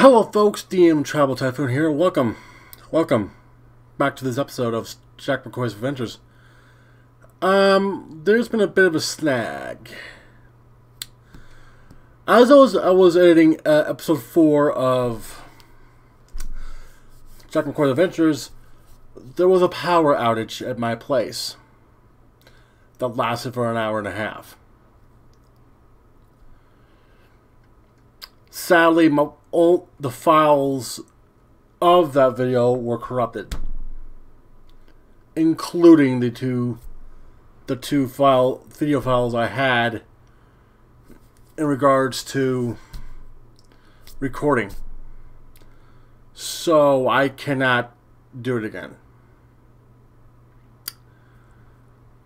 Hello folks, DM Travel Typhoon here. Welcome back to this episode of Jack McCoy's Adventures. There's been a bit of a snag. As I was editing episode 4 of Jack McCoy's Adventures, there was a power outage at my place that lasted for an hour and a half. Sadly, all the files of that video were corrupted, including the two video files I had in regards to recording. So I cannot do it again,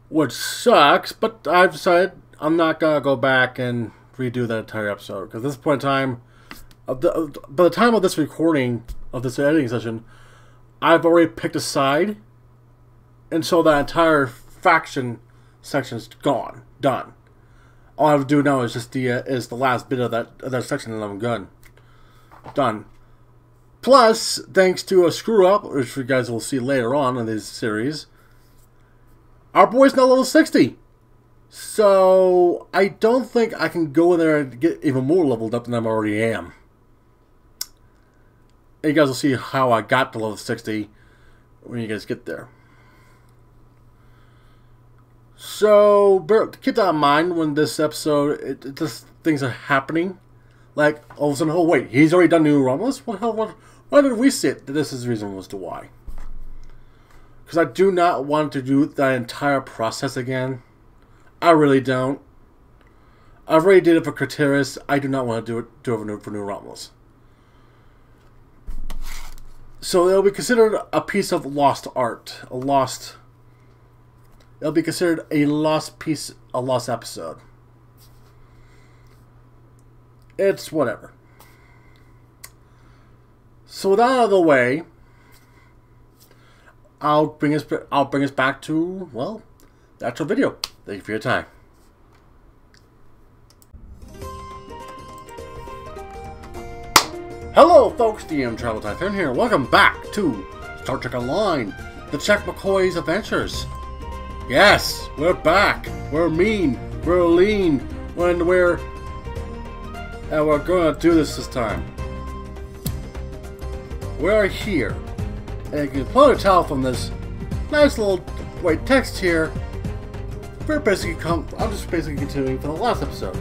which sucks. But I've decided I'm not gonna go back and redo that entire episode, because at this point in time, by the time of this recording of this editing session, I've already picked a side, and so that entire faction section is gone, done. All I have to do now is just the last bit of that section, and I'm done. Plus, thanks to a screw up, which you guys will see later on in this series, our boy's now level 60. So I don't think I can go in there and get even more leveled up than I already am. And you guys will see how I got to level 60 when you guys get there. So keep that in mind when this episode, just things are happening. Like, all of a sudden, oh wait, he's already done New Romulus? What the hell? Why did we sit? This is the reason as to why. Because I do not want to do that entire process again. I really don't. I've already did it for Craterus. I do not want to do it for New Romulus. So it'll be considered a piece of lost art. It'll be considered a lost piece, a lost episode. It's whatever. So with that out of the way, I'll bring us back to, well, the actual video. Thank you for your time. Hello folks, DM Travel Typhoon here. Welcome back to Star Trek Online, the Jack McCoy's Adventures. Yes, we're back. We're mean. We're lean. And we're gonna do this time. We're here. And you can probably tell from this nice little white text here, I'm just basically continuing from the last episode.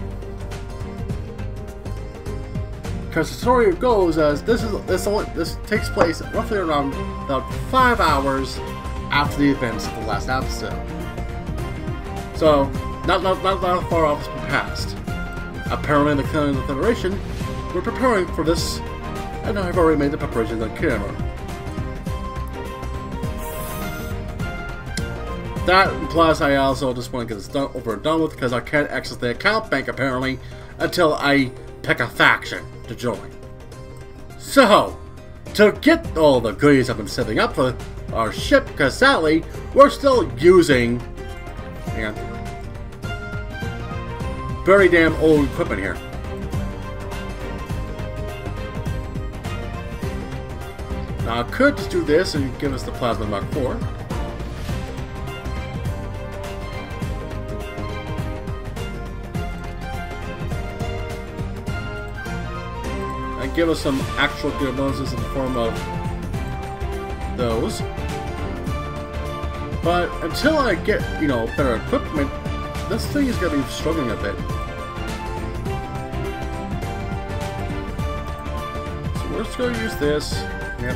Because the story goes as this takes place roughly around about 5 hours after the events of the last episode. So not far off from past. Apparently, in the Killing of the Federation, we're preparing for this, and I've already made the preparations on camera. That, plus I also just want to get this done over and done with, because I can't access the account bank apparently until I pick a faction to join. So, to get all the goodies I've been setting up for our ship, because sadly, we're still using very damn old equipment here. Now I could just do this and give us the Plasma Mark IV. Give us some actual good bonuses in the form of those. But until I get, better equipment, this thing is going to be struggling a bit. So we're just going to use this. Yep.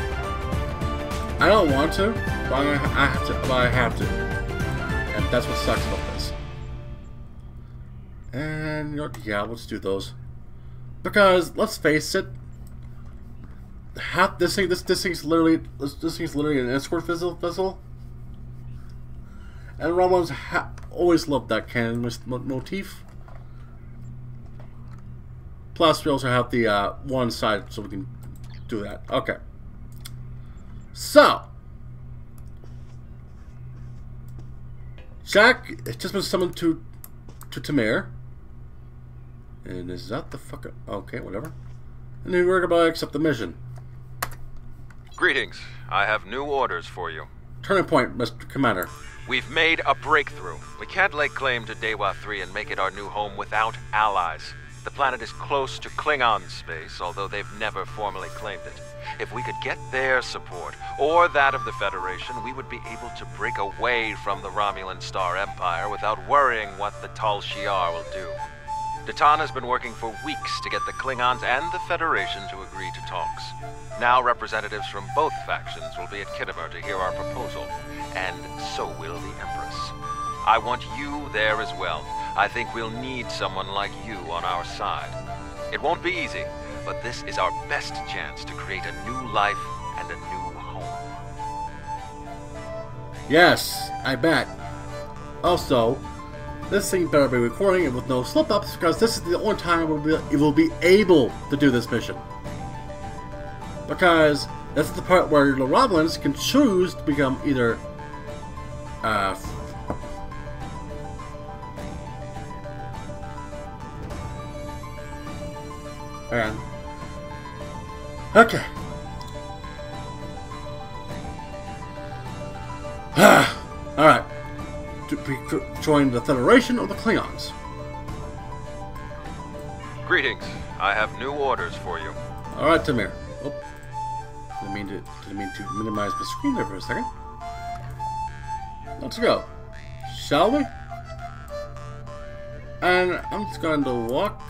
I don't want to, but I have to. And that's what sucks about this. And yeah, we'll just do those. Because let's face it, this thing's literally an escort vessel, and Romulans always loved that cannon motif. Plus, we also have the one side, so we can do that. Okay. So, Jack has just been summoned to Tamir. And is that the fucker? Okay, whatever. and we're going to accept the mission. Greetings. I have new orders for you. Turning point, Mr. Commander. We've made a breakthrough. We can't lay claim to Dewa 3 and make it our new home without allies. The planet is close to Klingon space, although they've never formally claimed it. If we could get their support, or that of the Federation, we would be able to break away from the Romulan Star Empire without worrying what the Tal Shiar will do. Datan has been working for weeks to get the Klingons and the Federation to agree to talks. Now representatives from both factions will be at Kittimer to hear our proposal, and so will the Empress. I want you there as well. I think we'll need someone like you on our side. It won't be easy, but this is our best chance to create a new life and a new home. Yes, I bet. Also, this thing better be recording it with no slip-ups, because this is the only time we will be able to do this mission. Because this is the part where the Romulans can choose to become either okay. Alright. To join the Federation or the Klingons. Greetings. I have new orders for you. Alright, Tamir. Oh. Didn't mean to minimize the screen there for a second. Let's go. Shall we? And I'm just going to walk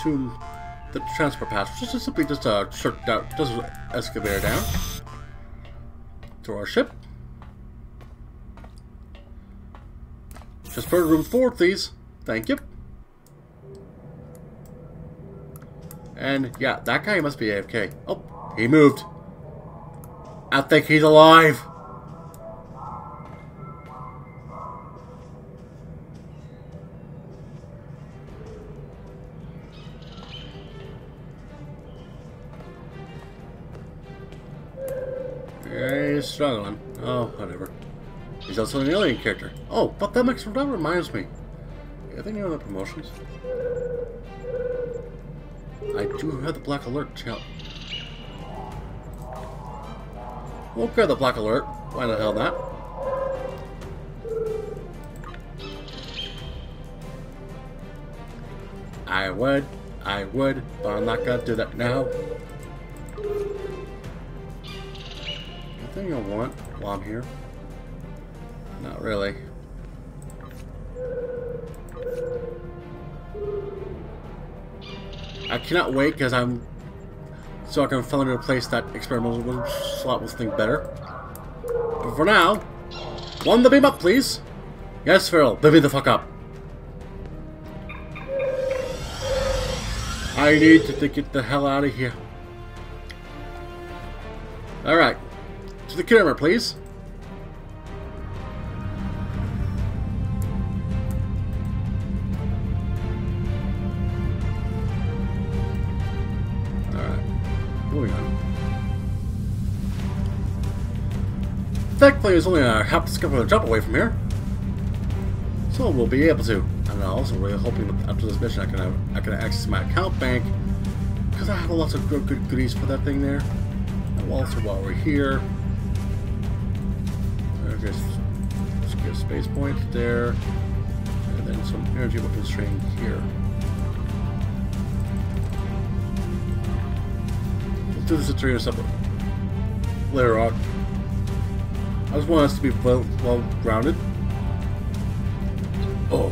to the transport path. Just simply just excavator down to our ship. Just put room forward, please. Thank you. And yeah, that guy must be AFK. Oh, he moved. I think he's alive. Yeah, he's struggling. Oh, whatever. He's also an alien character. Oh, but that reminds me. I think you know the promotions. I do have the Black Alert channel. We'll grab the Black Alert. Why the hell not? I would, but I'm not gonna do that now. Anything I want while I'm here? Not really. I cannot wait because so I can finally replace that experimental slot with something better. But for now, one the beam up, please. Yes, Farrell, beam me the fuck up. I need to get the hell out of here. All right, to the camera, please. Thankfully, it's only a half second of a jump away from here, so we'll be able to. And I'm also really hoping that after this mission, I can access my account bank because I have lots of good goodies for that thing there. And also, while we're here, just get a space point there, and then some energy weapons training here. We'll do this tutorial stuff later on. I just want us to be well grounded. Oh,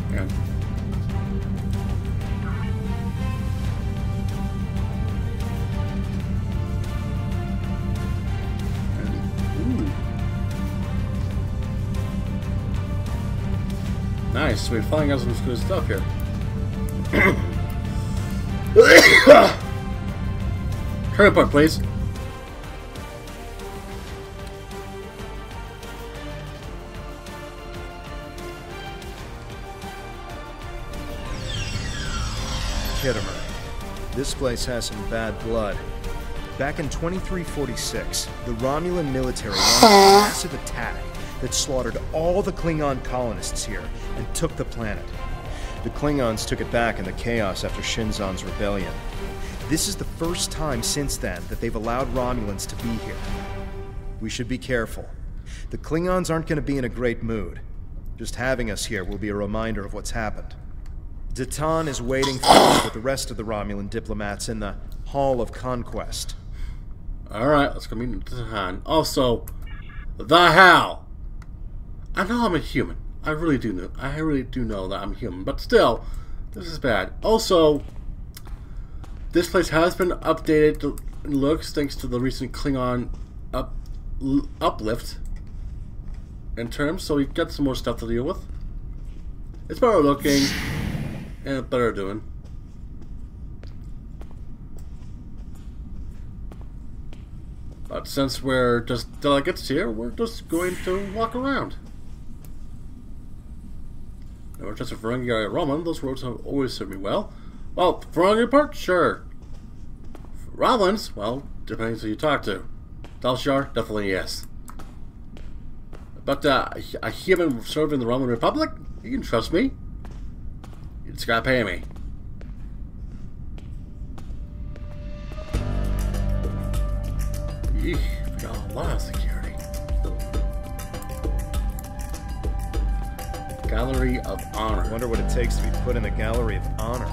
man. Nice. We're finding out some good stuff here. Turn point, please. Kittimer. This place has some bad blood. Back in 2346, the Romulan military launched a massive attack that slaughtered all the Klingon colonists here and took the planet. The Klingons took it back in the chaos after Shinzon's rebellion. This is the first time since then that they've allowed Romulans to be here. We should be careful. The Klingons aren't going to be in a great mood. Just having us here will be a reminder of what's happened. Datan is waiting for us with the rest of the Romulan diplomats in the Hall of Conquest. Alright, let's go meet Datan. Also, the hell! I know I'm a human. I really do know that I'm human, but still, this is bad. Also, this place has been updated in looks thanks to the recent Klingon uplift in terms, so we got some more stuff to deal with. It's better looking and better doing. But since we're just delegates here, we're just going to walk around. Never just a Ferengi or a Roman, those words have always served me well. Well, Ferengi part, sure. Romulans, well, depending on who you talk to. Dalshar, definitely yes. But a human serving the Roman Republic? You can trust me. You just gotta pay me. Eesh, we got a lot of security. Gallery of Honor. I wonder what it takes to be put in the Gallery of Honor.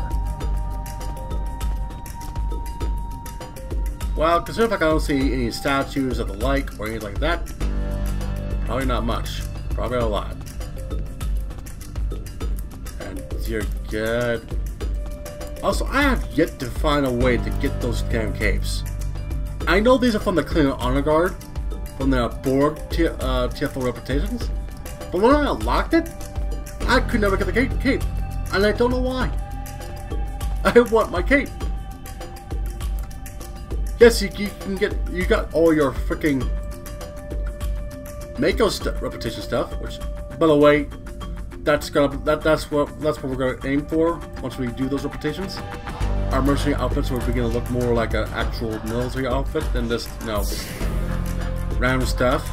Well, considering I don't see any statues of the like or anything like that, probably not much. Probably a lot. And you're good. Also, I have yet to find a way to get those damn capes. I know these are from the Klingon Honor Guard, from the Borg TFO reputations, but when I unlocked it, I could never get the cape, and I don't know why. I want my cape. Yes, you got all your freaking Mako reputation stuff, which, by the way, that's what we're gonna aim for once we do those reputations. Our mercenary outfits will begin to look more like an actual military outfit than this, you know, random stuff.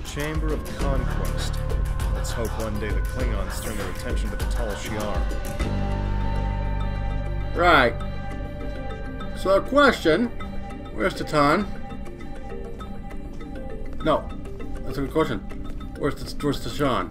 Chamber of Conquest. Let's hope one day the Klingons turn their attention to the Tal Shiar. Right. So the question, where's Datan? No, that's a good question. Where's Tashan?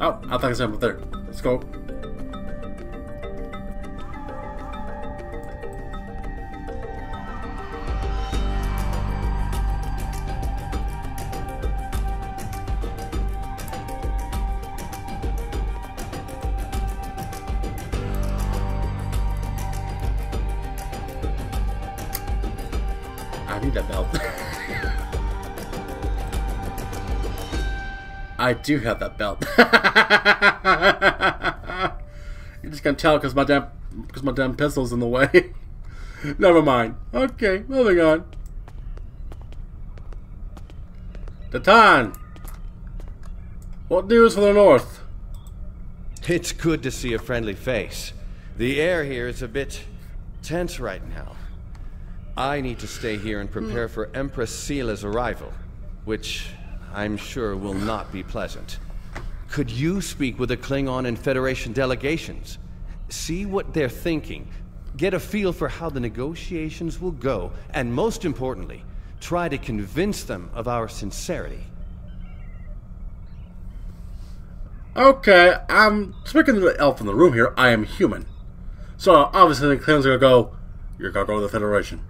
Oh, I thought I said up there. Let's go. I need that belt. I do have that belt. You just can't tell because my damn pistol's in the way. Never mind. Okay, moving on. Datan! What news for the north? It's good to see a friendly face. The air here is a bit tense right now. I need to stay here and prepare for Empress Seela's arrival, which I'm sure will not be pleasant. Could you speak with the Klingon and Federation delegations? See what they're thinking. Get a feel for how the negotiations will go, and most importantly, try to convince them of our sincerity. Okay, I'm speaking to the elf in the room here. I am human. So obviously the Klingons are gonna go, you're gonna go to the Federation.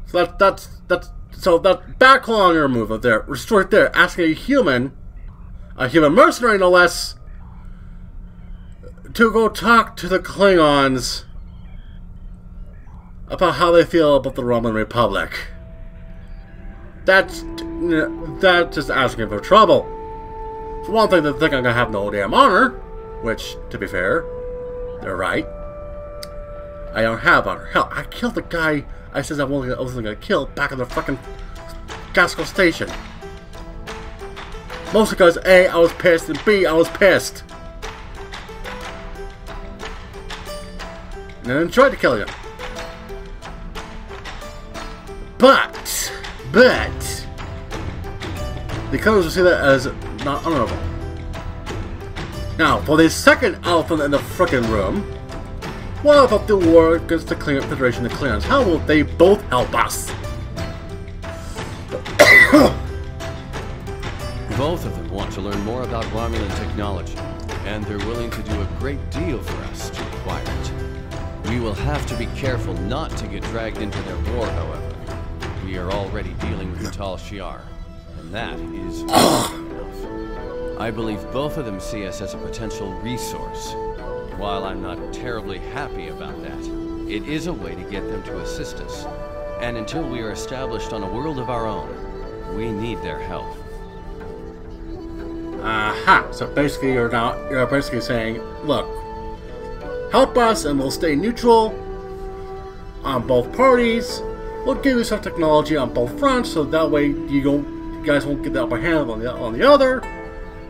So so that backhaul move up there, we're just right there asking a human mercenary no less, to go talk to the Klingons about how they feel about the Roman Republic. That's just asking for trouble. For one thing, they think I'm gonna have no damn honor, which, to be fair, they're right. I don't have honor. Hell, I killed the guy I said I wasn't gonna kill back in the fucking Gasko station. Mostly because A, I was pissed, and B, I was pissed. And then tried to kill you. But, the colors will see that as not honorable. Now, for the second elephant in the frickin' room, what about the war against the Federation of Klingons? How will they both help us? Both of them want to learn more about Romulan technology, and they're willing to do a great deal for us to acquire it. We will have to be careful not to get dragged into their war, however. We are already dealing with the Tal Shiar, and that is enough. I believe both of them see us as a potential resource. While I'm not terribly happy about that, it is a way to get them to assist us. And until we are established on a world of our own, we need their help. Aha! So basically you're basically saying, look, help us and we'll stay neutral on both parties. We'll give you some technology on both fronts, so that way you guys won't get the upper hand on the other.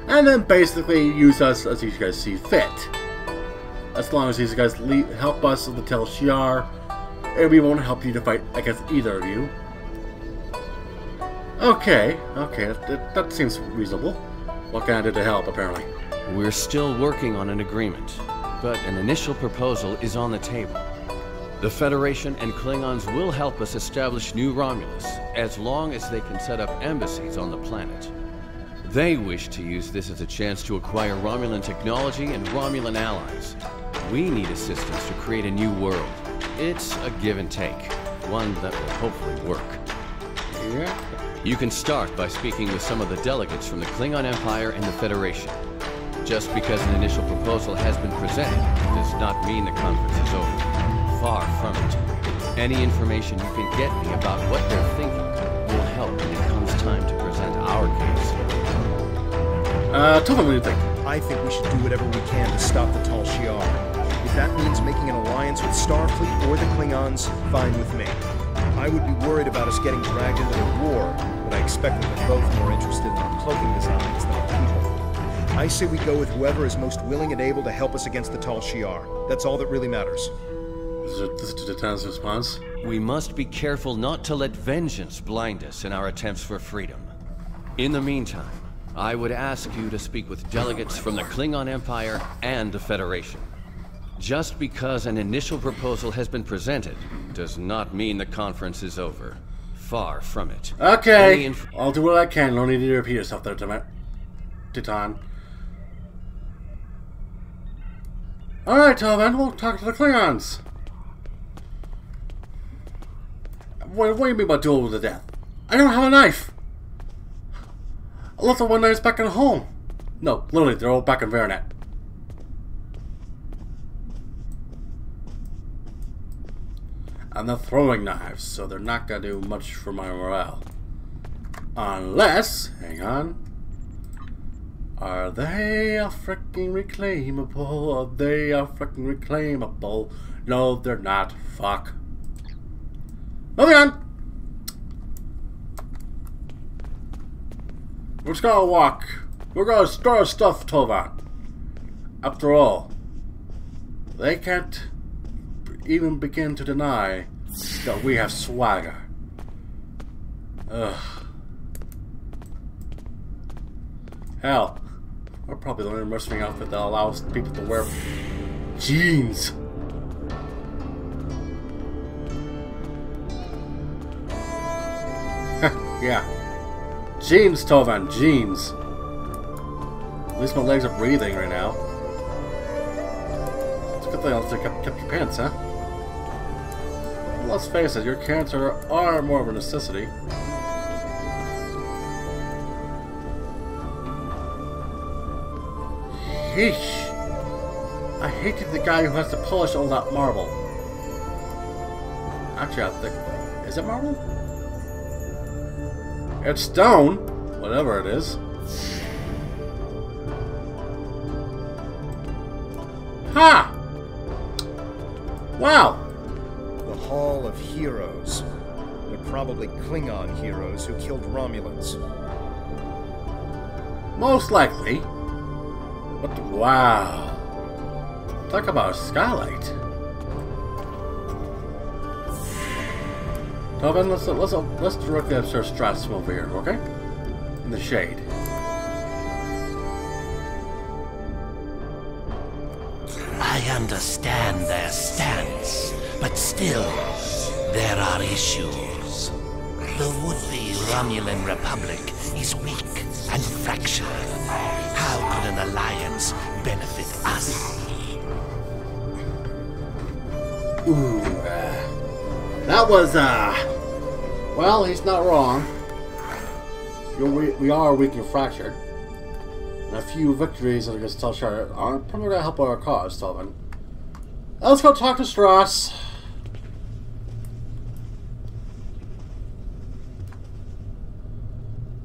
And then basically use us as you guys see fit. As long as these guys help us with the Tal Shiar, and we won't help you to fight against either of you. Okay, that seems reasonable. What can I do to help, apparently? We're still working on an agreement, but an initial proposal is on the table. The Federation and Klingons will help us establish new Romulus, as long as they can set up embassies on the planet. They wish to use this as a chance to acquire Romulan technology and Romulan allies. We need assistance to create a new world. It's a give and take, one that will hopefully work. Yeah. You can start by speaking with some of the delegates from the Klingon Empire and the Federation. Just because an initial proposal has been presented does not mean the conference is over. Far from it. Any information you can get me about what they're thinking will help when it comes time to present our case. Tell me what you think. I think we should do whatever we can to stop the Tal Shiar. If that means making an alliance with Starfleet or the Klingons, fine with me. I would be worried about us getting dragged into the war, but I expect that they're both more interested in our cloaking designs than our people. I say we go with whoever is most willing and able to help us against the Tal Shiar. That's all that really matters. This is Titan's response. We must be careful not to let vengeance blind us in our attempts for freedom. In the meantime, I would ask you to speak with delegates from the Klingon Empire and the Federation. Just because an initial proposal has been presented does not mean the conference is over. Far from it. Okay, I'll do what I can. No need to repeat yourself there, Titan. Alright, then, we'll talk to the Klingons. What do you mean by duel to the death? I don't have a knife! I left the one knives back at home. No, literally, they're all back in Vernet. And they're throwing knives, so they're not gonna do much for my morale. Unless, hang on. Are they a freaking reclaimable? Are they a freaking reclaimable? No, they're not. Fuck. Moving on! We're just gonna walk. We're gonna store our stuff, Tovan. After all, they can't even begin to deny that we have swagger. Ugh. Hell, we're probably the only mercenary outfit that allows people to wear jeans. Yeah. Jeans, Tovan, jeans. At least my legs are breathing right now. It's a good thing I kept your pants, huh? Well, let's face it, your cancer are more of a necessity. Yeesh. I hated the guy who has to polish all that marble. Actually, I think... Is it marble? It's stone, whatever it is. Ha! Wow! of heroes. They're probably Klingon heroes who killed Romulans. Most likely. But wow. Talk about a skylight. Tobin, let's directly observe Strats from over here, okay? In the shade. I understand their stance, but still, there are issues. The would-be Romulan Republic is weak and fractured. How could an alliance benefit us? Ooh, that was, well, he's not wrong. We are weak and fractured. And a few victories against Telshar aren't probably going to help our cause, Tobin. Let's go talk to Strauss.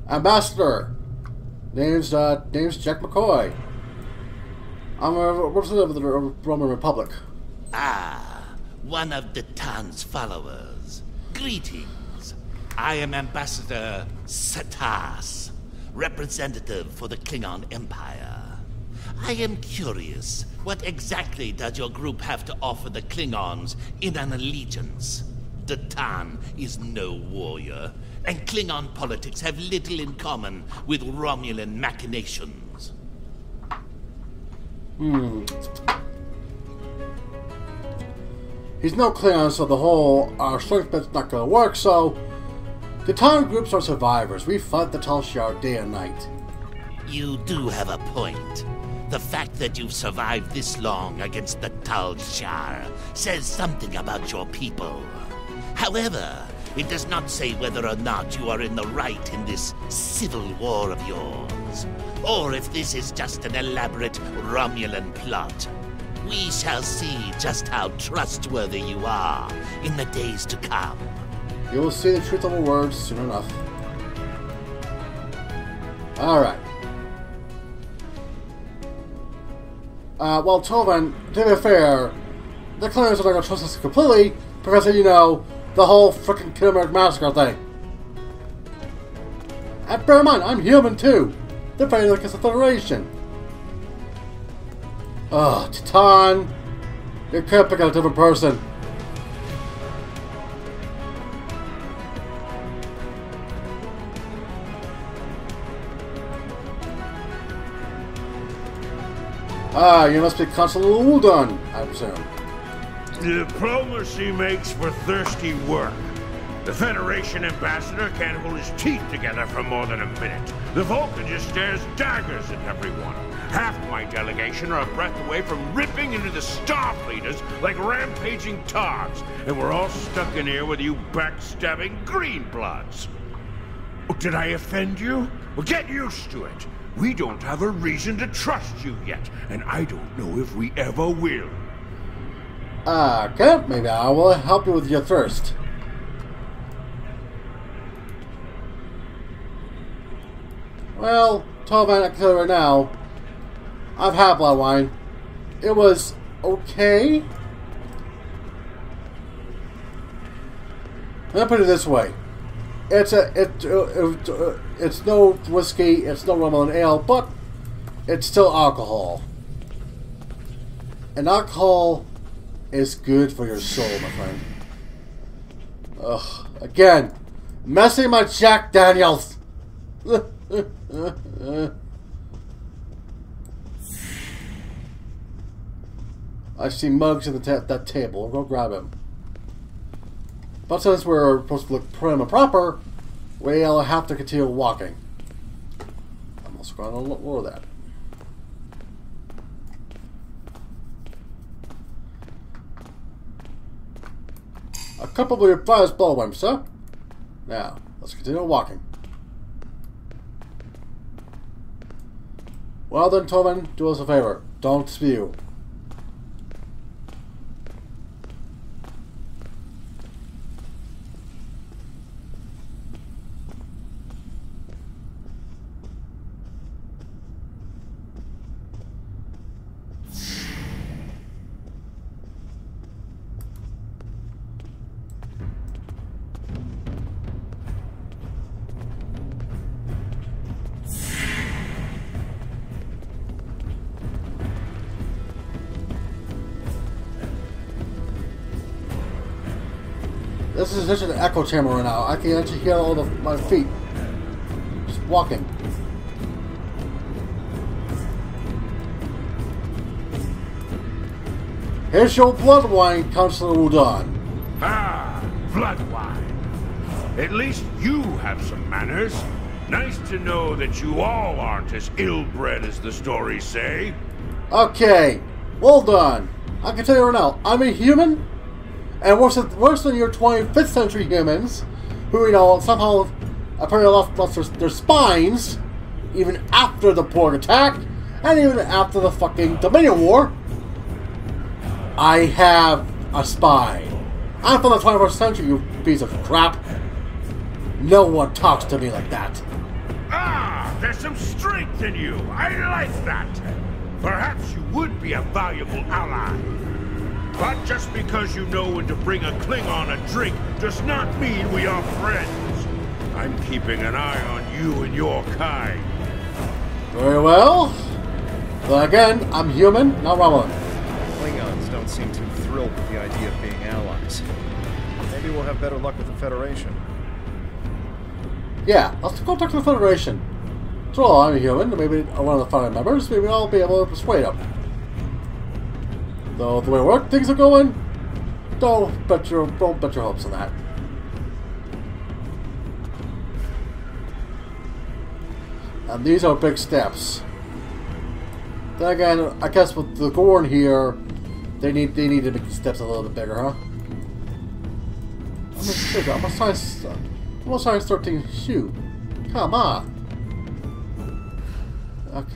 Ambassador. Name's Jack McCoy. I'm a representative of the Roman Republic. Ah, one of the Tan's followers. Greetings. I am Ambassador Satas, representative for the Klingon Empire. I am curious, what exactly does your group have to offer the Klingons in an allegiance? The Tan is no warrior, and Klingon politics have little in common with Romulan machinations. He's no Klingon, so the whole strength bit's not gonna work, so the Tan groups are survivors. We fight the Telshar day and night. You do have a point. The fact that you've survived this long against the Telshar says something about your people. However, it does not say whether or not you are in the right in this civil war of yours, or if this is just an elaborate Romulan plot. We shall see just how trustworthy you are in the days to come. You will see the truth of our words soon enough. Alright. Well, Tovan, to be fair, the Klingons are not going to trust us completely because, you know, the whole frickin' Kilmerk Massacre thing. And bear in mind, I'm human too. They're fighting like it's a federation. Ugh, Titan. You can't pick out a different person. Ah, you must be Consul Uldon, I presume. Diplomacy makes for thirsty work. The Federation ambassador can't hold his teeth together for more than a minute. The Vulcan just stares daggers at everyone. Half my delegation are a breath away from ripping into the Starfleeters like rampaging togs, and we're all stuck in here with you backstabbing greenbloods. Oh, did I offend you? Well, get used to it. We don't have a reason to trust you yet, and I don't know if we ever will. Okay, maybe I will help you with your thirst. Well, 12 I can tell you right now, I've had blood wine. It was okay. Let me put it this way: it's no whiskey, it's no rum and ale, but it's still alcohol, and alcohol is good for your soul, my friend. Ugh, again, messing my Jack Daniels. I see Muggs at that table. I'll go grab him. But since we're supposed to look prim and proper, we'll have to continue walking. I'm also going to lower that. A couple of your fires blow him, sir. Now, let's continue walking. Well then, Tobin, do us a favor. Don't spew. This is such an echo chamber right now. I can actually hear all of my feet just walking. Here's your blood wine, Counselor Udon. Ah, blood wine. At least you have some manners. Nice to know that you all aren't as ill-bred as the stories say. Okay, well done. I can tell you right now, I'm a human, and worse than your 25th century humans, who, you know, somehow apparently lost their spines, even after the Porg attack, and even after the fucking Dominion War. I have a spine. I'm from the 21st century, you piece of crap. No one talks to me like that. Ah, there's some strength in you. I like that. Perhaps you would be a valuable ally. But just because you know when to bring a Klingon a drink does not mean we are friends. I'm keeping an eye on you and your kind. Very well. But again, I'm human, not Romulan. Klingons don't seem too thrilled with the idea of being allies. Maybe we'll have better luck with the Federation. Yeah, let's go talk to the Federation. After all, I'm a human, maybe one of the founding members, maybe I'll be able to persuade them. Though the way things are going, don't bet your hopes on that. And these are big steps. Then again, I guess with the Gorn here, they need to make the steps a little bit bigger, huh? I'm a size 13 shoe. Come on. Okay.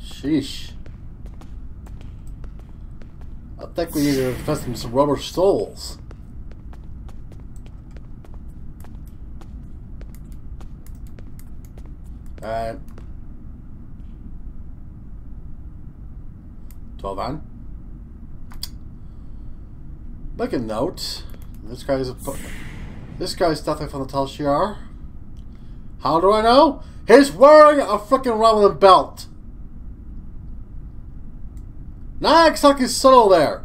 Sheesh. I think we need to invest in some rubber soles. And 12 on. Make a note. This guy's definitely from the Tal Shiar. How do I know? He's wearing a freaking Romulan belt. Not exactly subtle there.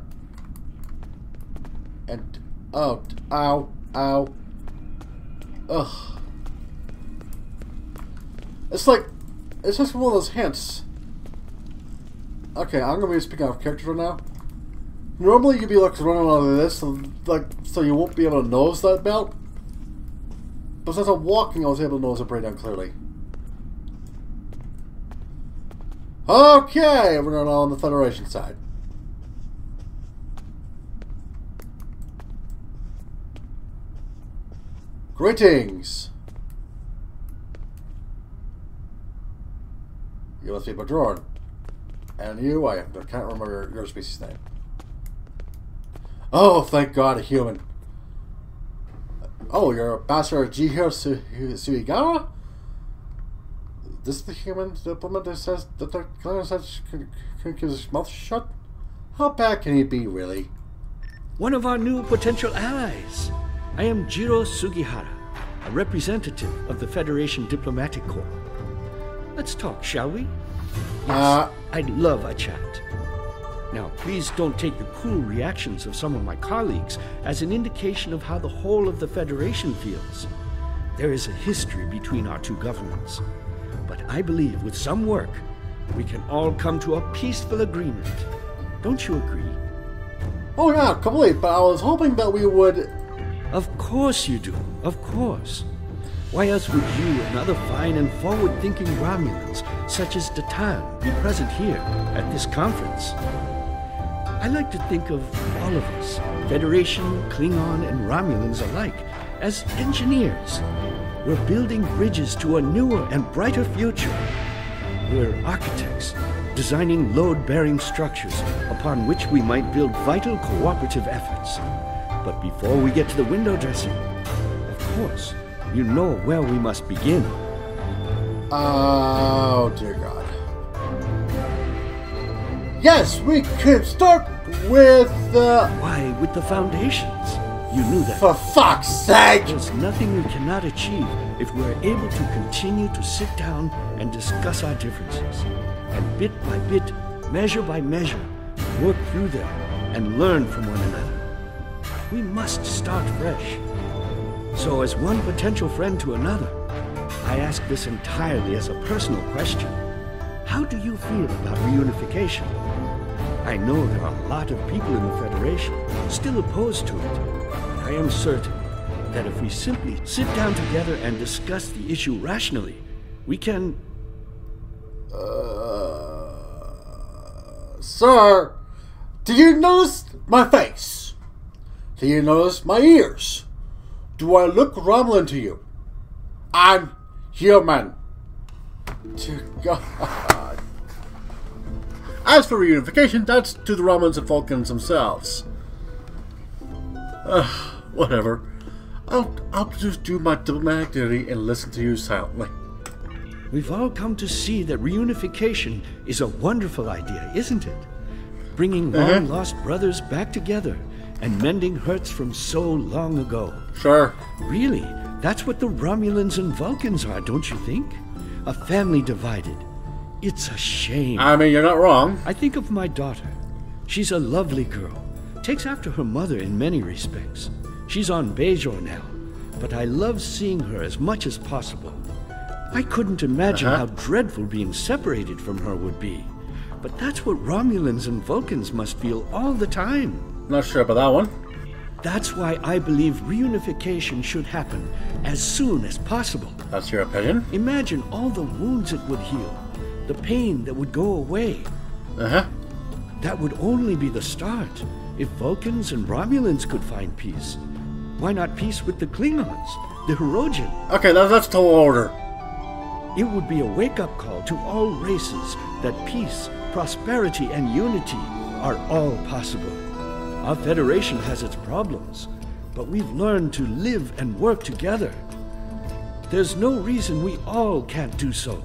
And oh, ow, ow, ugh. It's just one of those hints. Okay, I'm gonna be speaking out of character right now. Normally you'd be like running out of this, so you won't be able to notice that belt. But since I'm walking, I was able to notice it pretty damn clearly. Okay, we're now on the Federation side. Greetings. You must be Bajoran. And you, I can't remember your species name. Oh, thank God, a human. Oh, you're Ambassador Jihiro Suigara? This is the human diplomat that says that the Klingon says can keep his mouth shut? How bad can he be, really? One of our new potential allies. I am Jiro Sugihara, a representative of the Federation Diplomatic Corps. Let's talk, shall we? Yes, I'd love a chat. Now, please don't take the cool reactions of some of my colleagues as an indication of how the whole of the Federation feels. There is a history between our two governments. But I believe with some work, we can all come to a peaceful agreement. Don't you agree? Oh yeah, completely, but I was hoping that we would... Of course you do, of course. Why else would you and other fine and forward-thinking Romulans, such as Datan, be present here at this conference? I like to think of all of us, Federation, Klingon, and Romulans alike, as engineers. We're building bridges to a newer and brighter future. We're architects, designing load-bearing structures upon which we might build vital cooperative efforts. But before we get to the window dressing, course. You know where we must begin. Oh, dear God. Yes, we could start with Why, with the foundations. You knew that. For fuck's sake! There's nothing we cannot achieve if we're able to continue to sit down and discuss our differences. And bit by bit, measure by measure, work through them and learn from one another. We must start fresh. So as one potential friend to another, I ask this entirely as a personal question. How do you feel about reunification? I know there are a lot of people in the Federation still opposed to it. But I am certain that if we simply sit down together and discuss the issue rationally, we can... Sir, do you notice my face? Do you notice my ears? Do I look Romulan to you? I'm human. Dear God. As for reunification, that's to the Romulans and Vulcans themselves. Whatever. I'll just do my diplomatic duty and listen to you silently. We've all come to see that reunification is a wonderful idea, isn't it? Bringing long-lost brothers back together and mending hurts from so long ago. Sure. Really, that's what the Romulans and Vulcans are, don't you think? A family divided. It's a shame. I mean, you're not wrong. I think of my daughter. She's a lovely girl. Takes after her mother in many respects. She's on Bajor now, but I love seeing her as much as possible. I couldn't imagine how dreadful being separated from her would be. But that's what Romulans and Vulcans must feel all the time. Not sure about that one. That's why I believe reunification should happen as soon as possible. That's your opinion? Imagine all the wounds it would heal, the pain that would go away. That would only be the start. If Vulcans and Romulans could find peace, why not peace with the Klingons, the Hirogen? Okay, that's the order. It would be a wake-up call to all races that peace, prosperity, and unity are all possible. Our Federation has its problems, but we've learned to live and work together. There's no reason we all can't do so.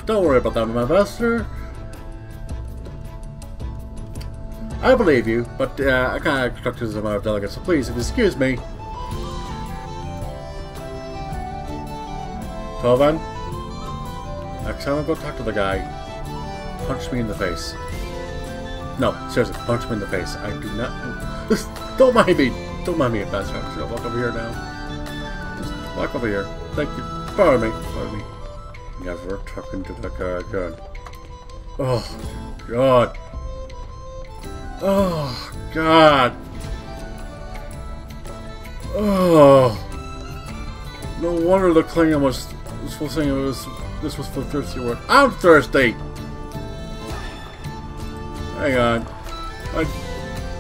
Don't worry about that, my master. I believe you, but I can't conduct this amount of delegates, so please, if you excuse me. Tovan, next time I go talk to the guy, punch me in the face. No, seriously, punch me in the face. I do not. Just don't mind me. Don't mind me, Ambassador. I'm just gonna walk over here now. Just walk over here. Thank you. Pardon me. Pardon me. Never talking to the guy again. Oh, God. Oh, God. Oh. No wonder the Klingon was saying this was for thirsty work. I'm thirsty! Hang on.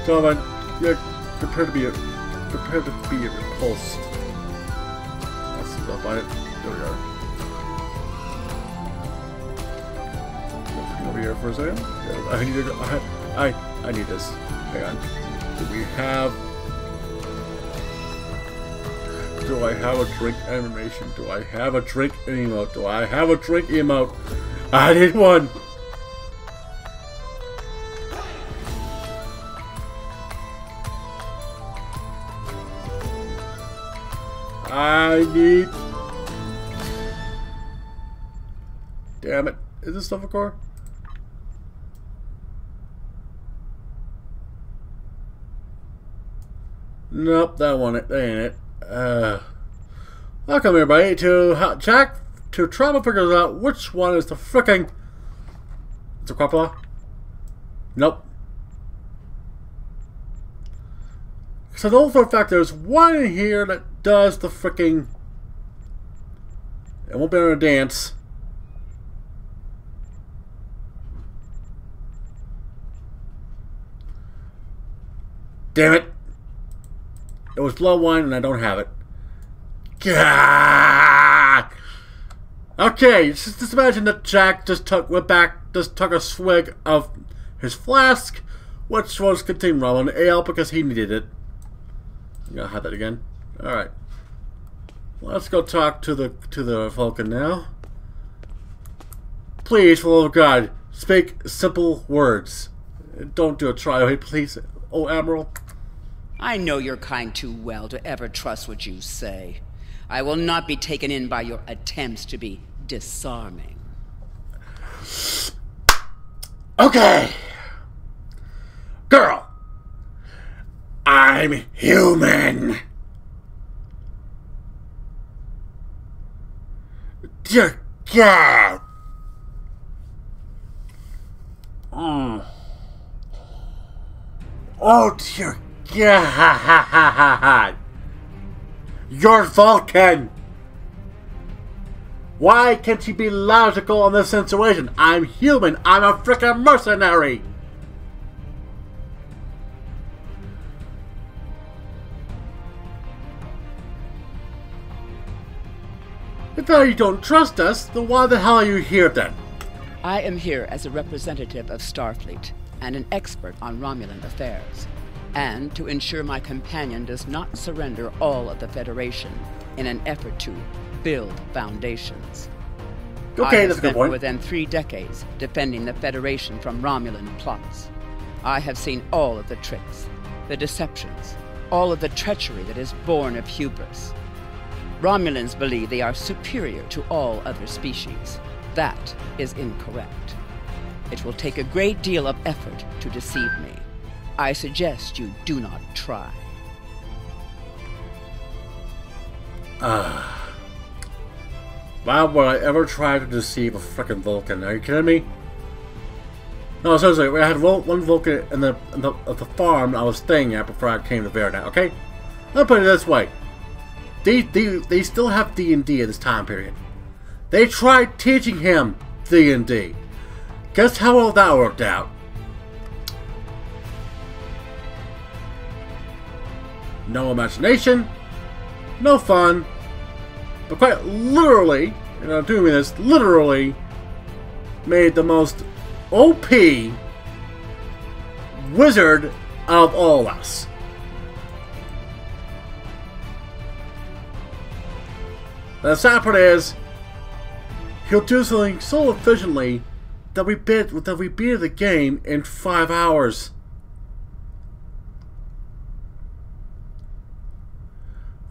Tell me, yeah, prepare to be repulsed. Let's see if I'll find it. There we are. Over here for a second. Yeah, I need this. Hang on. Do I have a drink animation? Do I have a drink emote? Do I have a drink emote? I need one! I need... Damn it. Is this stuff a core? Nope, that one ain't it. Welcome everybody to Jack to try to figure out which one is the fricking. It's a Quapla? Nope. So I know for a fact there's one in here that does the fricking. It won't be on a dance. Damn it. It was blood wine and I don't have it. God! Okay, just imagine that Jack just took a swig of his flask, Which was contain Romulan ale because he needed it. I'm gonna have that again. Alright. Let's go talk to the Vulcan now. Please, for the love of God, speak simple words. Don't do a trial, please. Oh, Admiral. I know your kind too well to ever trust what you say. I will not be taken in by your attempts to be disarming. Okay. Girl. I'm human. Dear God. Oh, dear God. You're Vulcan. Why can't you be logical in this situation? I'm human. I'm a freaking mercenary. If you don't trust us, then why the hell are you here then? I am here as a representative of Starfleet and an expert on Romulan affairs, and to ensure my companion does not surrender all of the Federation in an effort to build foundations. Okay, I that's a good spent point. more than 3 decades defending the Federation from Romulan plots. I have seen all of the tricks, the deceptions, all of the treachery that is born of hubris. Romulans believe they are superior to all other species. That is incorrect. It will take a great deal of effort to deceive me. I suggest you do not try. Why would I ever try to deceive a frickin' Vulcan? Are you kidding me? No, seriously, I had one Vulcan at the farm I was staying at before I came to Verdansk, okay? I'll put it this way. They still have D&D at this time period. They tried teaching him D&D. Guess how well that worked out? No imagination, no fun, but quite literally, and I'm doing this, literally made the most OP wizard of all of us. The sad part is, he'll do something so efficiently that we beat the game in 5 hours.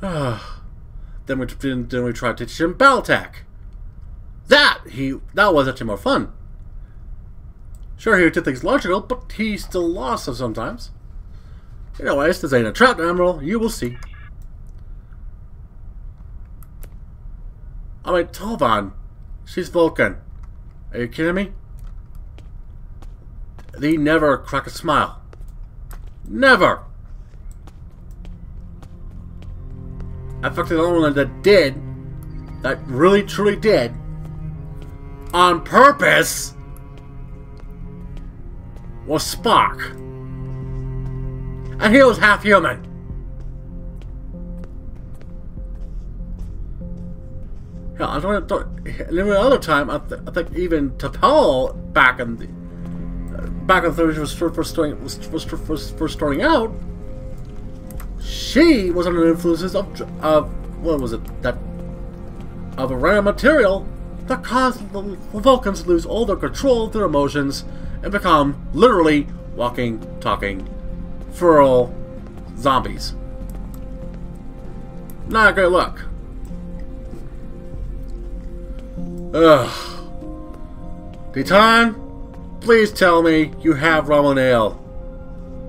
Then we tried to teach him Battletech. That was actually more fun. Sure, he did things logical, but he still lost them sometimes. Anyways, this ain't a trap, Admiral. You will see. I mean, Tovan, she's Vulcan. Are you kidding me? They never crack a smile. Never! In fact, the only one that did, that really truly did, on purpose, was Spock. And he was half human. Yeah, I don't. And every other time, I think even T'Pol back in the 30s was starting out. She was under the influences of what was it? That of a random material that caused the Vulcans to lose all their control of their emotions and become literally walking, talking, feral zombies. Not a great look. Ugh. Titan, please tell me you have Romulan ale.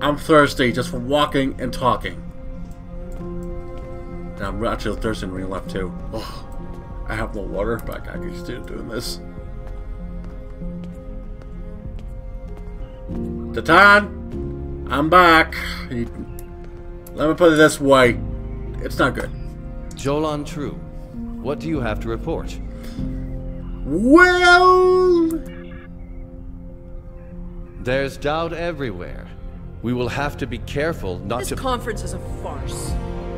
I'm thirsty just from walking and talking. And I'm actually thirsty when you left too. Ugh. I have no water, but I gotta get still doing this. Titan, I'm back. Let me put it this way. It's not good. Jolan True, what do you have to report? Well... There's doubt everywhere. We will have to be careful not to... This conference is a farce.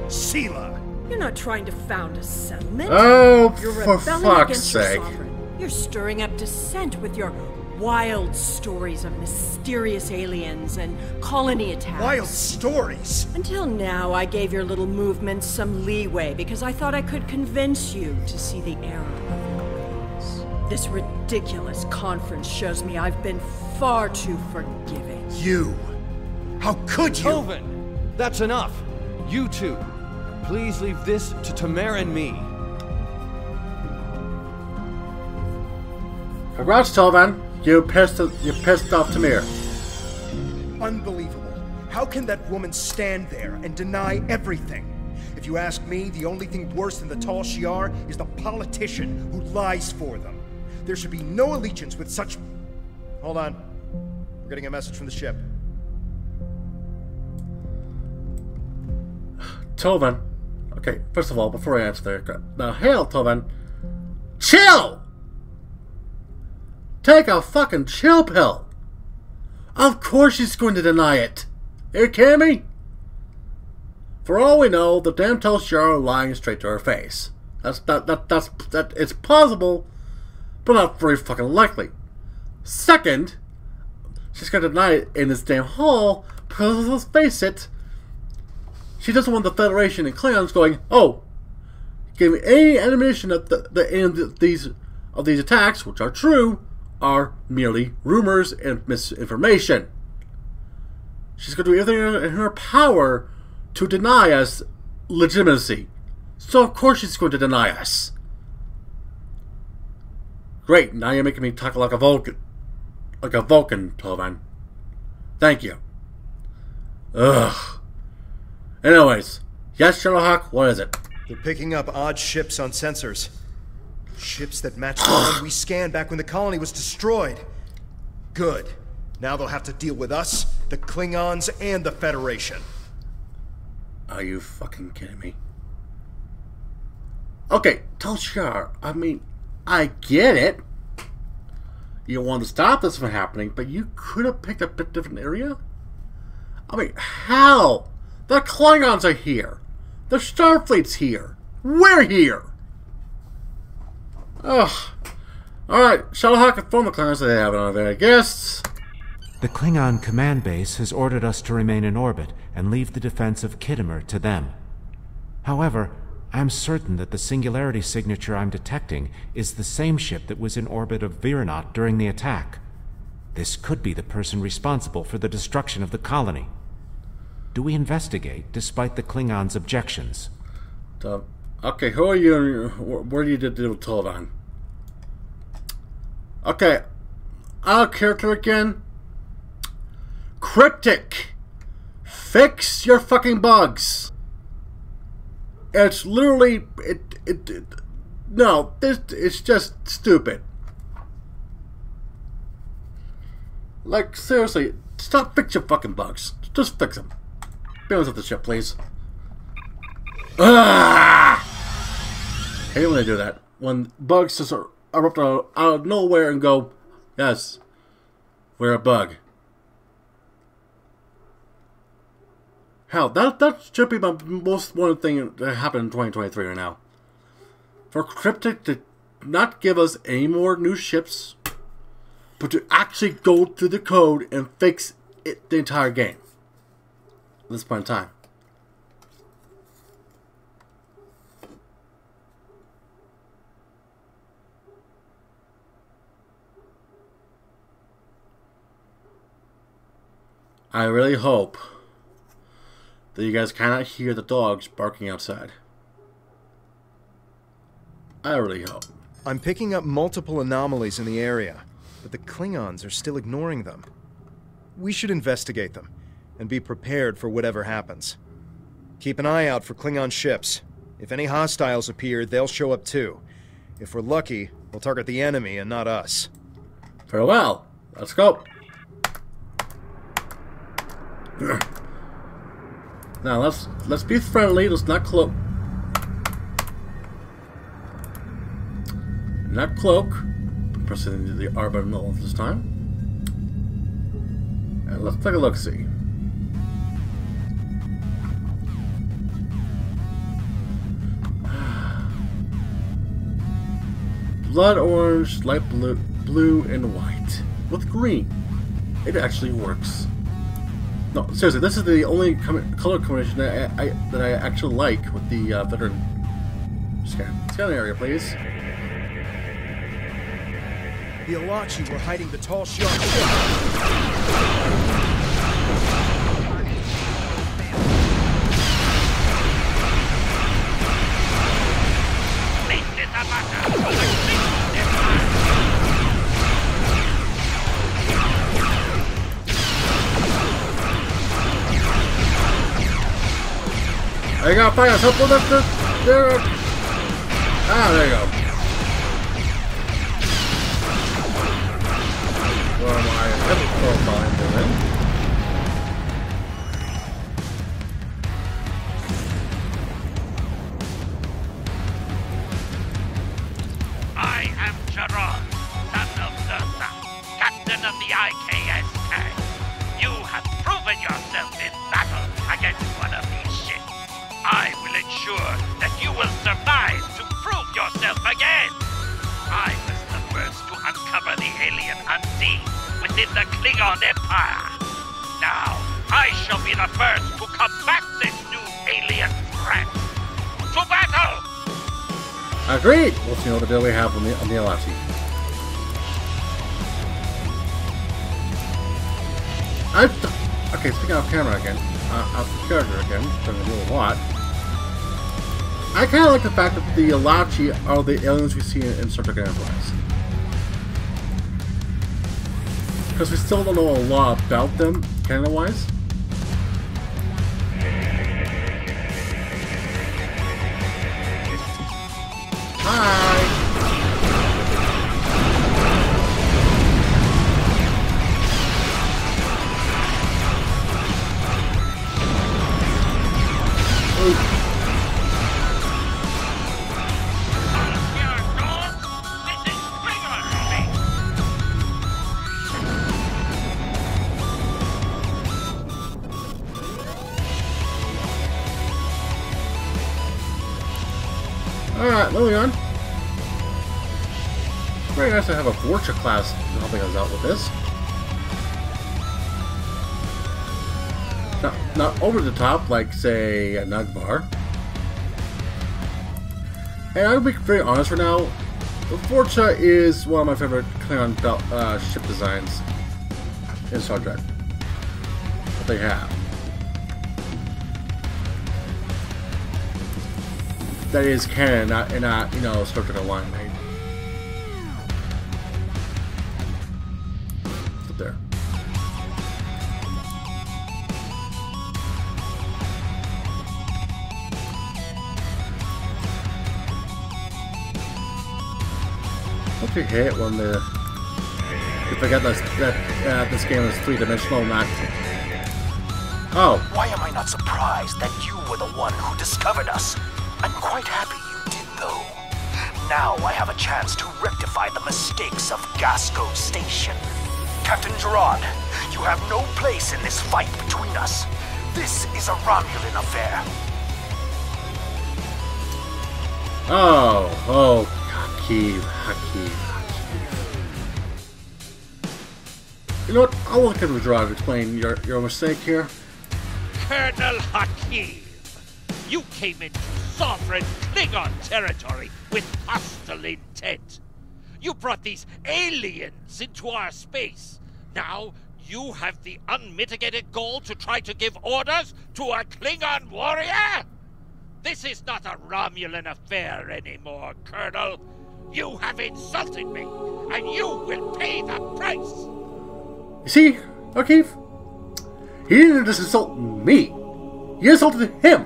Sela! You're not trying to found a settlement. Oh, You're for rebelling fuck's against sake. your sovereign. You're stirring up dissent with your wild stories of mysterious aliens and colony attacks. Wild stories? Until now, I gave your little movements some leeway because I thought I could convince you to see the error of your ways. This ridiculous conference shows me I've been far too forgiving. You? How could you? Tovin, that's enough. You two, please leave this to Tamara and me. Congrats, Tovin. You pissed off Tamir. Unbelievable. How can that woman stand there and deny everything? If you ask me, the only thing worse than the Tal Shiar is the politician who lies for them. There should be no allegiance with such... Hold on. We're getting a message from the ship. Tovin. Okay, first of all, before I answer that, now, hail, Tovin. Chill! Take a fucking chill pill! Of course she's going to deny it! Are you kidding me? For all we know, the damn Tal Shiar are lying straight to her face. It's possible, but not very fucking likely. Second, she's gonna deny it in this damn hall because, let's face it, she doesn't want the Federation and Klingons going, oh, give me any admission that these attacks, which are true, are merely rumors and misinformation. She's going to do everything in her power to deny us legitimacy. So of course she's going to deny us. Great, now you're making me talk like a Vulcan. Like a Vulcan, Tovin. Thank you. Ugh. Anyways, yes, Shadowhawk, what is it? They're picking up odd ships on sensors. Ships that match the one we scanned back when the colony was destroyed. Good. Now they'll have to deal with us, the Klingons, and the Federation. Are you fucking kidding me? Okay, Tal Shiar, I mean, I get it. You want to stop this from happening, but you could have picked a bit different area? I mean, how? The Klingons are here. The Starfleet's here. We're here. Ugh. Alright, Shadowhawk informed the Klingons that they have none of their guests. The Klingon command base has ordered us to remain in orbit and leave the defense of Khitomer to them. However, I'm certain that the singularity signature I'm detecting is the same ship that was in orbit of Virenot during the attack. This could be the person responsible for the destruction of the colony. Do we investigate, despite the Klingons' objections? Okay, who are you? Where do you do Tovin? Okay, our character again. Cryptic. Fix your fucking bugs. It's literally no. It's just stupid. Like seriously, stop fix your fucking bugs. Just fix them. Be honest with the ship, please. Ah! I hate when they do that. When bugs just erupt out of nowhere and go, yes, we're a bug. Hell, that should be my most wanted thing that happened in 2023 right now. For Cryptic to not give us any more new ships, but to actually go through the code and fix it, the entire game. At this point in time. I really hope that you guys cannot hear the dogs barking outside. I really hope. I'm picking up multiple anomalies in the area, but the Klingons are still ignoring them. We should investigate them, and be prepared for whatever happens. Keep an eye out for Klingon ships. If any hostiles appear, they'll show up too. If we're lucky, we'll target the enemy and not us. Very well. Let's go. Now let's be friendly. Let's not cloak. Not cloak. Pressing the R button all this time. And let's take a look. See. Blood orange, light blue, and white. with green. It actually works. No, seriously, this is the only color combination that I actually like with the veteran. Scan area, please. The Alachi were hiding the tall shark. I got fire. Help with us. There. Ah, there you go. Where am I? I am Gerard, son of Dursa, captain of the IKSK. You have proven yourself in battle against one of these ships. I will ensure that you will survive to prove yourself again. I was the first to uncover the alien unseen within the Klingon Empire. Now, I shall be the first to combat this new alien threat. To battle! Agreed! We'll see what the deal we have on the Alachi. Okay, speaking of camera again, of the character again, I'm gonna do a lot. I kind of like the fact that the Alachi are the aliens we see in Star Trek Enterprise. Because we still don't know a lot about them, canon-wise. Hi! Alright, moving on. Very nice to have a Vorcha class helping us out with this. Not over the top like, say, a Nugbar. And I'll be very honest for now, the Vorcha is one of my favorite Klingon ship designs in Star Trek. What they have. That is canon, not you know, Star Trek Online, right? Up there. Don't you hate when you forget that this game is three-dimensional, not... Oh. Why am I not surprised that you were the one who discovered us? I'm quite happy you did, though. Now I have a chance to rectify the mistakes of Gasko Station. Captain Gerard, you have no place in this fight between us. This is a Romulan affair. Oh, Hakeem. You know what? I'll look at Gerard to explain your mistake here. Colonel Hakeem, you came into sovereign Klingon territory with hostile intent. You brought these aliens into our space. Now you have the unmitigated goal to try to give orders to a Klingon warrior? This is not a Romulan affair anymore, Colonel. You have insulted me, and you will pay the price. You see, O'Keefe? He didn't just insult me. He insulted him.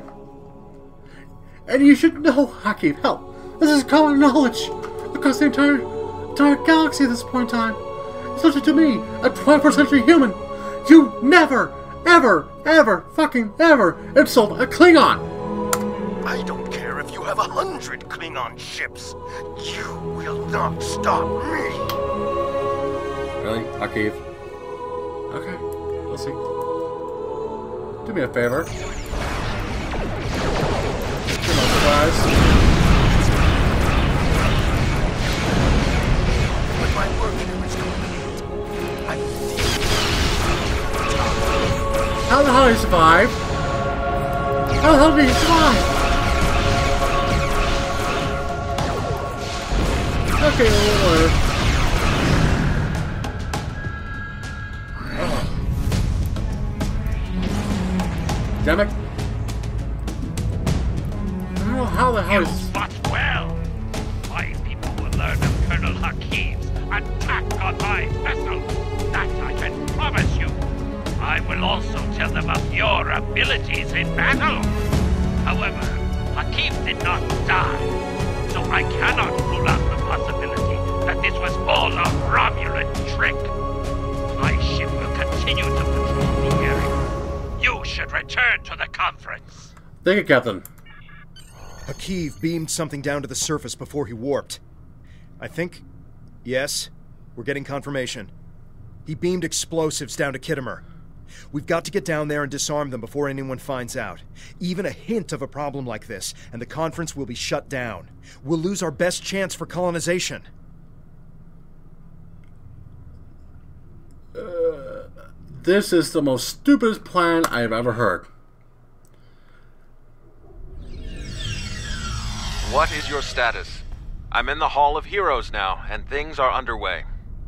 And you should know, Hakeem, help. This is common knowledge across the entire galaxy at this point in time. Especially to me, a 21st century human. You never, ever, fucking ever insult a Klingon. I don't care if you have 100 Klingon ships. You will not stop me. Really? Hakeem? Okay, we'll see. Do me a favor. But my work here is complete. How the hell did he survive? How the hell did he survive? Okay, whatever. Damn it. I don't know how the hell You fought well. My people will learn of Colonel Hakim's attack on my vessel. That I can promise you. I will also tell them of your abilities in battle. However, Hakim did not die, so I cannot rule out the possibility that this was all a Romulan trick. My ship will continue to patrol the area. You should return to the conference. Thank you, Captain. Hakiv beamed something down to the surface before he warped. I think... Yes, we're getting confirmation. He beamed explosives down to Kittimer. We've got to get down there and disarm them before anyone finds out. Even a hint of a problem like this, and the conference will be shut down. We'll lose our best chance for colonization. This is the most stupidest plan I've ever heard. What is your status? I'm in the Hall of Heroes now, and things are underway.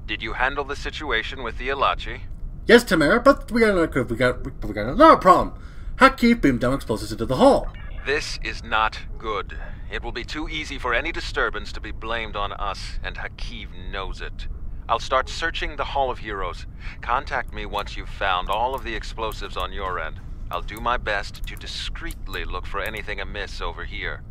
Did you handle the situation with the Ilachi? Yes, Tamara, but we got another problem. Hakiv beamed down explosives into the hall. This is not good. It will be too easy for any disturbance to be blamed on us, and Hakiv knows it. I'll start searching the Hall of Heroes. Contact me once you've found all of the explosives on your end. I'll do my best to discreetly look for anything amiss over here.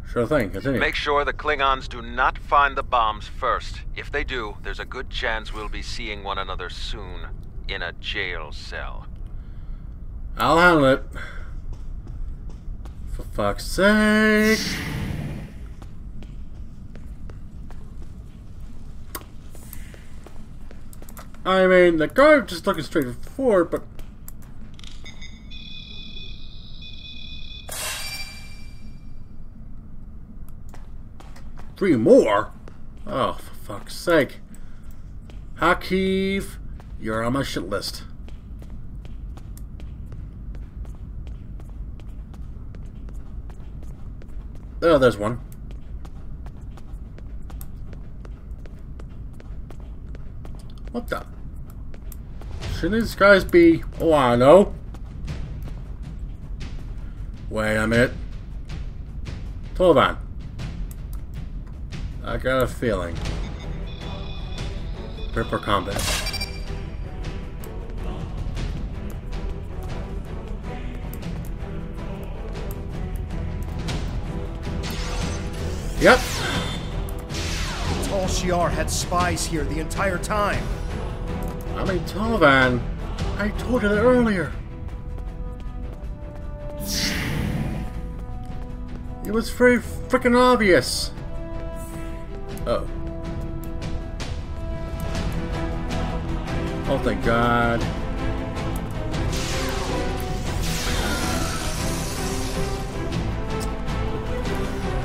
Sure thing, continue. Make sure the Klingons do not find the bombs first. If they do, there's a good chance we'll be seeing one another soon. In a jail cell. I'll handle it. For fuck's sake. I mean, the guy was just looking straight forward, but... Three more? Oh, for fuck's sake. Hakiv, you're on my shit list. Oh, there's one. What the? Shouldn't these guys be... Oh, I know. Wait a minute. Tovan. I got a feeling. Prepare for combat. Yep. Tal Shiar had spies here the entire time. I mean, Tovan, I told you that earlier. It was very freaking obvious. Oh. Oh, thank God.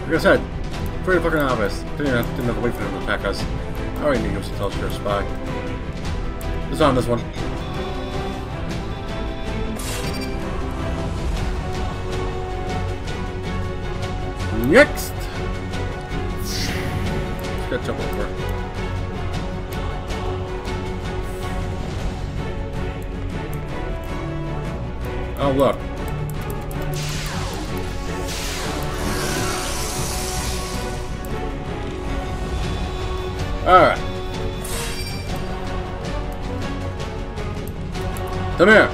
Like I said, pretty fucking obvious. Didn't have to wait for him to attack us. I already knew he was a Tal Shiar spy. It's on this one. Next! Let's get jump over. Oh, look. Alright. Come here.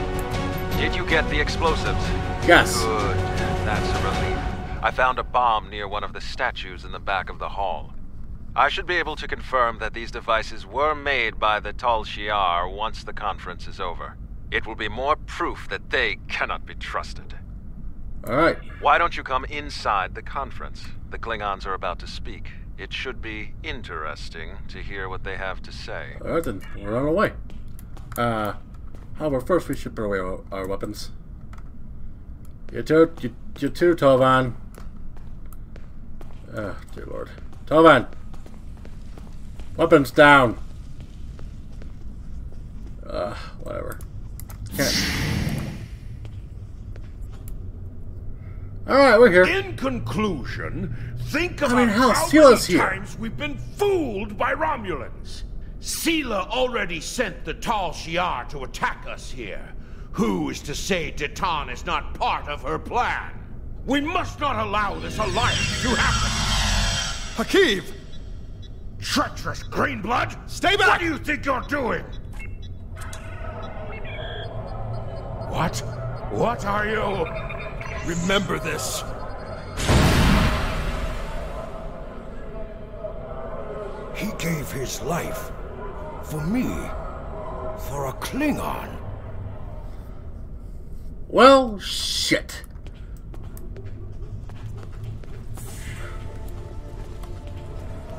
Did you get the explosives? Yes. Good. That's a relief. I found a bomb near one of the statues in the back of the hall. I should be able to confirm that these devices were made by the Tal Shiar once the conference is over. It will be more proof that they cannot be trusted. Alright. Why don't you come inside the conference? The Klingons are about to speak. It should be interesting to hear what they have to say. Alright then, we're on our way. However, first we should put away our weapons. You too, Tovan. Oh, dear Lord. Tovan! Weapons down! Whatever. Alright, we're here. In conclusion, think about hell, how Sila's many here. times we've been fooled by Romulans. Sila already sent the Tal Shiar to attack us here. Who is to say Detan is not part of her plan? We must not allow this alliance to happen. Hakiv! Treacherous Greenblood! Stay back! What do you think you're doing? What? What are you? Remember this. He gave his life for me, for a Klingon. Well, shit.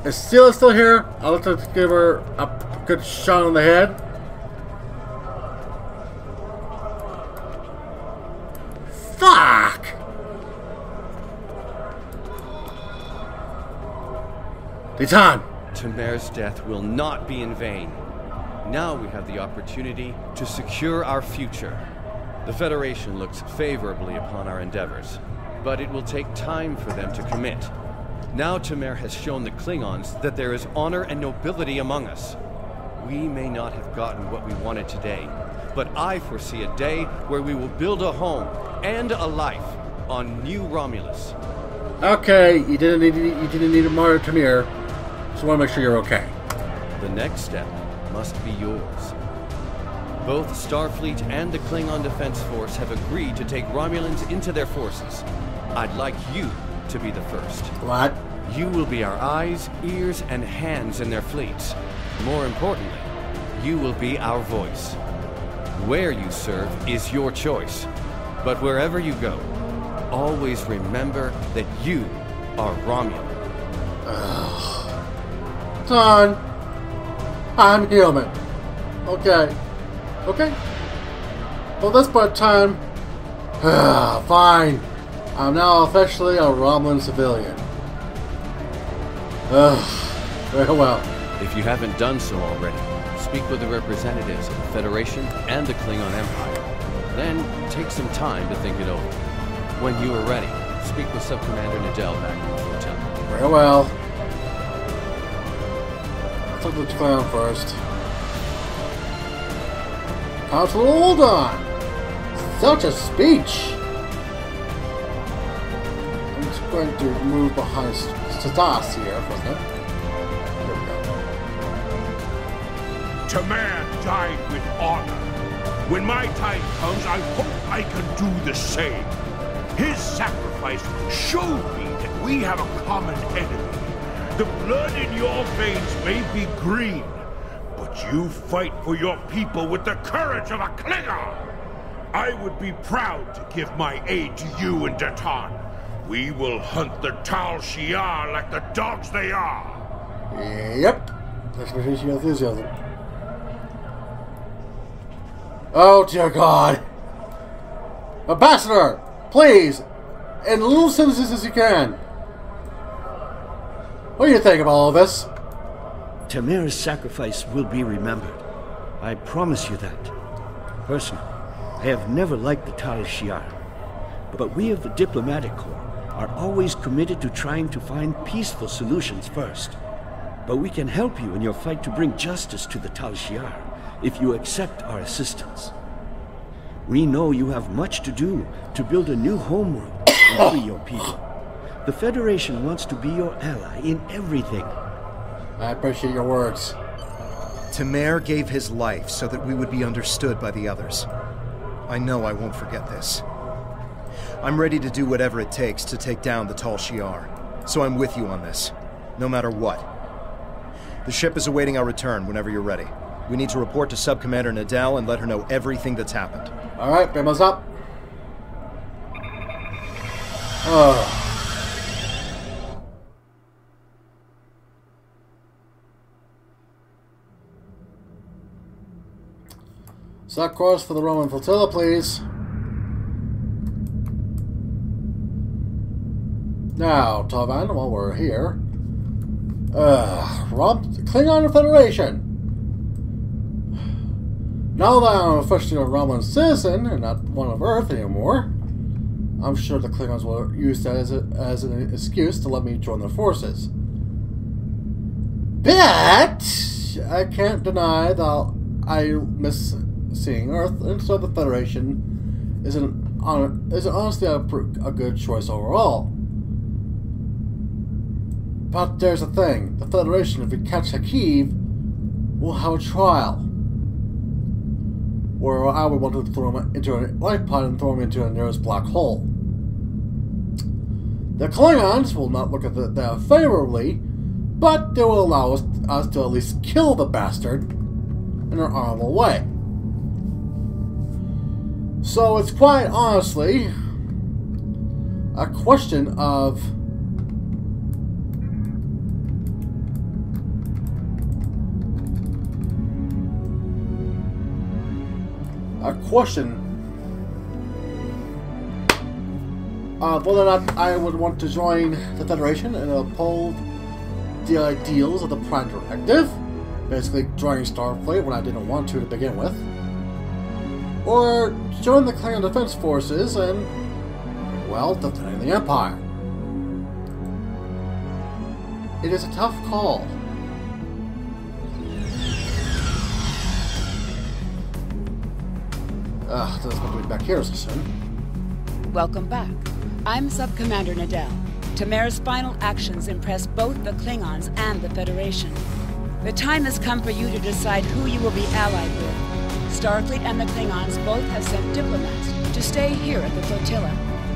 Is Sila still here? I'll have to give her a good shot on the head. Fuck! Detan! Tamer's death will not be in vain. Now we have the opportunity to secure our future. The Federation looks favorably upon our endeavors, but it will take time for them to commit. Now Tamer has shown the Klingons that there is honor and nobility among us. We may not have gotten what we wanted today, but I foresee a day where we will build a home and a life on New Romulus. Okay, you didn't need to martyr Tamer. Just want to make sure you're okay. The next step must be yours. Both Starfleet and the Klingon Defense Force have agreed to take Romulans into their forces. I'd like you to be the first. What? You will be our eyes, ears, and hands in their fleets. More importantly, you will be our voice. Where you serve is your choice. But wherever you go, always remember that you are Romulan. Son, I'm human. Okay. Okay. Well, this point in time, fine. I'm now officially a Romulan civilian. Very well. If you haven't done so already, speak with the representatives of the Federation and the Klingon Empire. Then take some time to think it over. When you are ready, speak with Subcommander Nadell back in the hotel. Very well. Let's look at the clown first. Council, hold on! Such a speech! I'm just going to move behind Stathis here for a second. There we go. Tamer died with honor. When my time comes, I hope I can do the same. His sacrifice showed me that we have a common enemy. The blood in your veins may be green, but you fight for your people with the courage of a Klingon. I would be proud to give my aid to you and Detan. We will hunt the Tal Shiar like the dogs they are. Yep. That's my enthusiasm. Oh dear God. Ambassador, please, in little sentences as you can. What do you think of all of this? Tamer's sacrifice will be remembered. I promise you that. Personally, I have never liked the Tal Shiar, but we of the Diplomatic Corps are always committed to trying to find peaceful solutions first. But we can help you in your fight to bring justice to the Tal Shiar if you accept our assistance. We know you have much to do to build a new homeworld and free your people. The Federation wants to be your ally in everything. I appreciate your words. Tamer gave his life so that we would be understood by the others. I know I won't forget this. I'm ready to do whatever it takes to take down the Tal Shiar, so I'm with you on this, no matter what. The ship is awaiting our return whenever you're ready. We need to report to Subcommander Nadell and let her know everything that's happened. Alright, Bamos up. Oh. Set course for the Roman flotilla, please. Now, Tavan, while we're here, Klingon Federation. Now that I'm officially a Romulan citizen and not one of Earth anymore, I'm sure the Klingons will use that as an excuse to let me join their forces. But I can't deny that I miss seeing Earth, and so the Federation is honestly a good choice overall. But there's a thing. The Federation, if we catch Hakiv, will have a trial. Where I would want to throw him into a life pod and throw him into a nearest black hole. The Klingons will not look at that favorably, but they will allow us to at least kill the bastard in an honorable way. So it's quite honestly a question of whether or not I would want to join the Federation and uphold the ideals of the Prime Directive, basically joining Starfleet when I didn't want to begin with, or join the Klingon Defense Forces and, well, defending the Empire. It is a tough call. Ugh, that's going to be back here so soon. Welcome back. I'm Sub-Commander Nadell. Tamara's final actions impressed both the Klingons and the Federation. The time has come for you to decide who you will be allied with. Starfleet and the Klingons both have sent diplomats to stay here at the flotilla.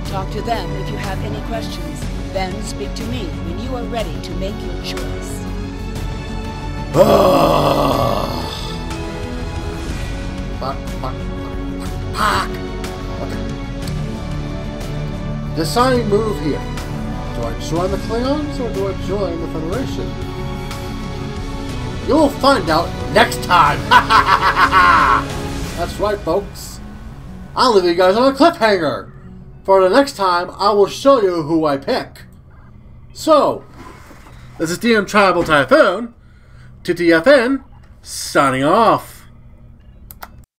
Talk to them if you have any questions. Then speak to me when you are ready to make your choice. Fuck. Okay. Deciding move here. Do I join the Klingons or do I join the Federation? You'll find out next time! That's right, folks. I'll leave you guys on a cliffhanger. For the next time, I will show you who I pick. So, this is DM Tribal Typhoon, TTFN, signing off.